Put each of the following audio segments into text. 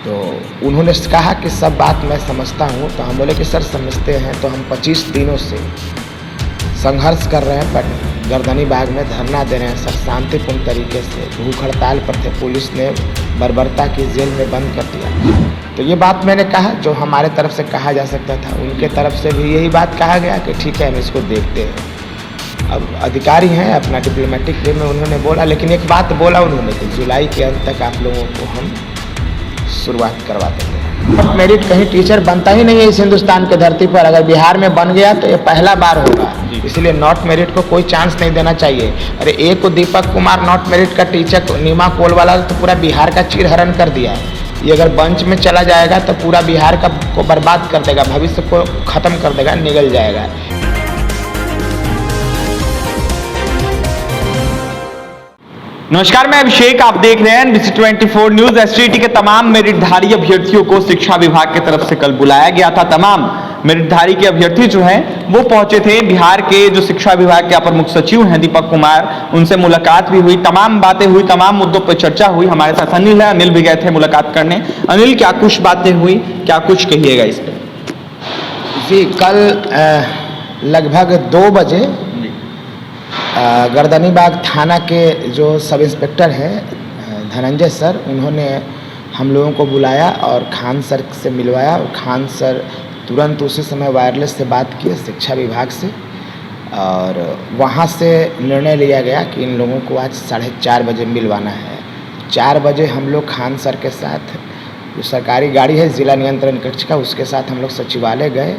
तो उन्होंने कहा कि सब बात मैं समझता हूँ। तो हम बोले कि सर समझते हैं, तो हम 25 दिनों से संघर्ष कर रहे हैं, बट गर्दनी बाग में धरना दे रहे हैं सर, शांतिपूर्ण तरीके से। भूख हड़ताल पर थे, पुलिस ने बर्बरता की जेल में बंद कर दिया। तो ये बात मैंने कहा जो हमारे तरफ से कहा जा सकता था, उनके तरफ से भी यही बात कहा गया कि ठीक है हम इसको देखते हैं। अब अधिकारी हैं, अपना डिप्लोमेटिक वे में उन्होंने बोला, लेकिन एक बात बोला उन्होंने कि जुलाई के अंत तक आप लोगों को हम शुरुआत करवा देंगे। नॉट मेरिट कहीं टीचर बनता ही नहीं है इस हिंदुस्तान के धरती पर। अगर बिहार में बन गया तो ये पहला बार होगा, इसलिए नॉट मेरिट को कोई चांस नहीं देना चाहिए। अरे एक को दीपक कुमार नॉट मेरिट का टीचर नीमा कोलवाला तो पूरा बिहार का चीरहरण कर दिया। ये अगर बंच में चला जाएगा तो पूरा बिहार का को बर्बाद कर देगा, भविष्य को खत्म कर देगा, निगल जाएगा। नमस्कार, मैं अभिषेक, आप देख रहे हैं NBC24 न्यूज। एसटीईटी के तमाम मेरिटधारी अभ्यर्थियों को शिक्षा विभाग की तरफ से कल बुलाया गया था। तमाम मेरिटधारी के अभ्यर्थी जो हैं वो पहुंचे थे। बिहार के जो शिक्षा विभाग के अपर मुख्य सचिव हैं दीपक कुमार, उनसे मुलाकात भी हुई, तमाम बातें हुई, तमाम मुद्दों पर चर्चा हुई। हमारे साथ अनिल है, अनिल भी गए थे मुलाकात करने। अनिल, क्या कुछ बातें हुई, क्या कुछ कहिएगा इस पर? जी, कल लगभग 2 बजे गर्दनी बाग थाना के जो सब इंस्पेक्टर हैं धनंजय सर, उन्होंने हम लोगों को बुलाया और खान सर से मिलवाया। और खान सर तुरंत उसी समय वायरलेस से बात किए शिक्षा विभाग से, और वहाँ से निर्णय लिया गया कि इन लोगों को आज 4:30 बजे मिलवाना है। 4 बजे हम लोग खान सर के साथ, जो सरकारी गाड़ी है जिला नियंत्रण कक्ष का, उसके साथ हम लोग सचिवालय गए।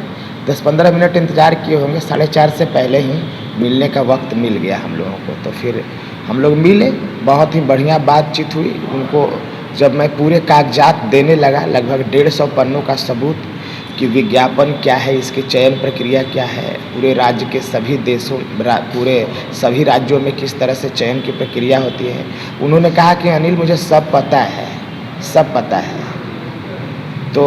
10-15 मिनट इंतज़ार किए होंगे, 4:30 से पहले ही मिलने का वक्त मिल गया हम लोगों को। तो फिर हम लोग मिले, बहुत ही बढ़िया बातचीत हुई। उनको जब मैं पूरे कागजात देने लगा, लगभग 150 पन्नों का सबूत कि विज्ञापन क्या है, इसकी चयन प्रक्रिया क्या है, पूरे राज्य के सभी देशों, पूरे सभी राज्यों में किस तरह से चयन की प्रक्रिया होती है, उन्होंने कहा कि अनिल मुझे सब पता है, सब पता है। तो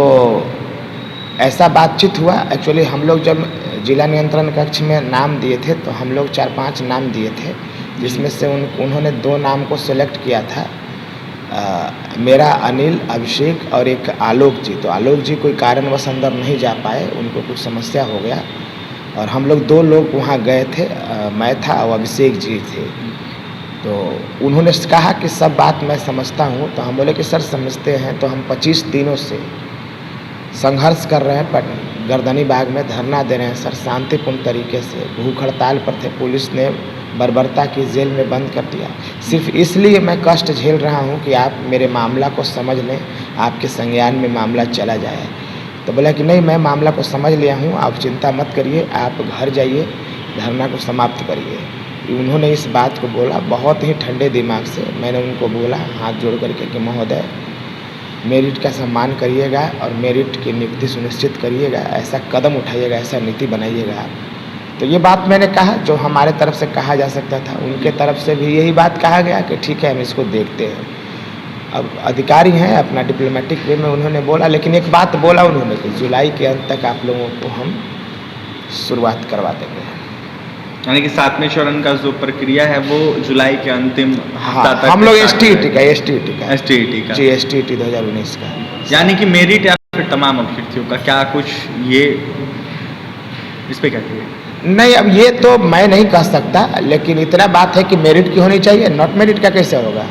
ऐसा बातचीत हुआ। एक्चुअली हम लोग जब जिला नियंत्रण कक्ष में नाम दिए थे तो हम लोग 4-5 नाम दिए थे, जिसमें से उन्होंने 2 नाम को सेलेक्ट किया था, मेरा, अनिल, अभिषेक और एक आलोक जी। तो आलोक जी कोई कारणवश अंदर नहीं जा पाए, उनको कुछ समस्या हो गया, और हम लोग 2 लोग वहाँ गए थे, मैं था और अभिषेक जी थे। तो उन्होंने कहा कि सब बात मैं समझता हूँ। तो हम बोले कि सर समझते हैं। तो हम 25 दिनों से संघर्ष कर रहे हैं, बट गर्दनी बाग में धरना दे रहे हैं सर, शांतिपूर्ण तरीके से। भूख हड़ताल पर थे, पुलिस ने बर्बरता की जेल में बंद कर दिया। सिर्फ इसलिए मैं कष्ट झेल रहा हूँ कि आप मेरे मामला को समझ लें, आपके संज्ञान में मामला चला जाए। तो बोला कि नहीं, मैं मामला को समझ लिया हूँ, आप चिंता मत करिए, आप घर जाइए, धरना को समाप्त करिए। उन्होंने इस बात को बोला बहुत ही ठंडे दिमाग से। मैंने उनको बोला हाथ जोड़ करके कि महोदय, मेरिट का सम्मान करिएगा और मेरिट की नियुक्ति सुनिश्चित करिएगा, ऐसा कदम उठाइएगा, ऐसा नीति बनाइएगा आप। तो ये बात मैंने कहा जो हमारे तरफ से कहा जा सकता था, उनके तरफ से भी यही बात कहा गया कि ठीक है हम इसको देखते हैं। अब अधिकारी हैं, अपना डिप्लोमेटिक वे में उन्होंने बोला, लेकिन एक बात बोला उन्होंने कि जुलाई के अंत तक आप लोगों को हम शुरुआत करवा देंगे। यानी कि 7वें चरण का जो प्रक्रिया है वो जुलाई के अंतिम हफ्ता तक। हम लोग एसटीईटी का जी, एसटीईटी 2019 का, यानी कि मेरिट या फिर तमाम अभ्यर्थियों का क्या कुछ, ये इस पे क्या कहिए? नहीं, अब ये तो मैं नहीं कह सकता, लेकिन इतना बात है कि मेरिट की होनी चाहिए। नॉट मेरिट का कैसे होगा?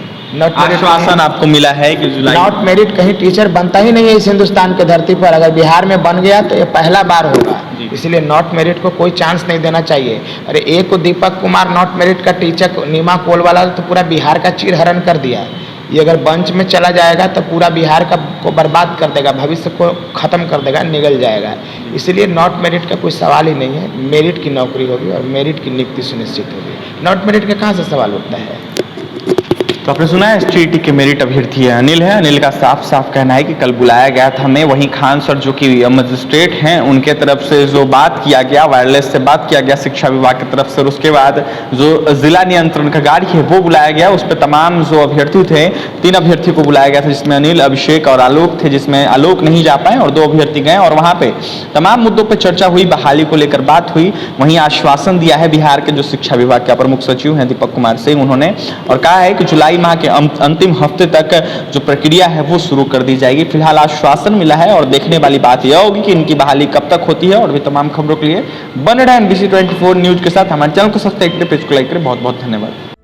आश्वासन आपको मिला है कि जुलाई नॉट मेरिट कहीं टीचर बनता ही नहीं है इस हिंदुस्तान के धरती पर। अगर बिहार में बन गया तो ये पहला बार होगा, इसलिए नॉट मेरिट को कोई चांस नहीं देना चाहिए। अरे एक को दीपक कुमार नॉट मेरिट का टीचर नीमा कोलवाला तो पूरा बिहार का चीरहरण कर दिया। ये अगर बंच में चला जाएगा तो पूरा बिहार का को बर्बाद कर देगा, भविष्य को खत्म कर देगा, निगल जाएगा। इसलिए नॉट मेरिट का कोई सवाल ही नहीं है। मेरिट की नौकरी होगी और मेरिट की नियुक्ति सुनिश्चित होगी। नॉट मेरिट का कहाँ से सवाल उठता है? तो आपने सुना है एसटीईटी के मेरिट अभ्यर्थी है अनिल का साफ साफ कहना है कि कल बुलाया गया था हमें। वहीं खान सर जो कि मजिस्ट्रेट हैं, उनके तरफ से जो बात किया गया, वायरलेस से बात किया गया शिक्षा विभाग की तरफ से, और उसके बाद जो जिला नियंत्रण का गाड़ी है वो बुलाया गया। उस पर तमाम जो अभ्यर्थी थे, 3 अभ्यर्थी को बुलाया गया था, जिसमें अनिल, अभिषेक और आलोक थे, जिसमें आलोक नहीं जा पाए और 2 अभ्यर्थी गए, और वहाँ पे तमाम मुद्दों पर चर्चा हुई, बहाली को लेकर बात हुई। वहीं आश्वासन दिया है बिहार के जो शिक्षा विभाग के अपर मुख्य सचिव हैं दीपक कुमार सिंह, उन्होंने, और कहा है कि जुलाई माह के अंतिम हफ्ते तक जो प्रक्रिया है वो शुरू कर दी जाएगी। फिलहाल आश्वासन मिला है और देखने वाली बात यह होगी कि इनकी बहाली कब तक होती है। और भी तमाम खबरों के लिए बने रहें NBC 24 न्यूज के साथ। हमारे चैनल को सब्सक्राइब करें, पेज को लाइक करें। बहुत बहुत धन्यवाद।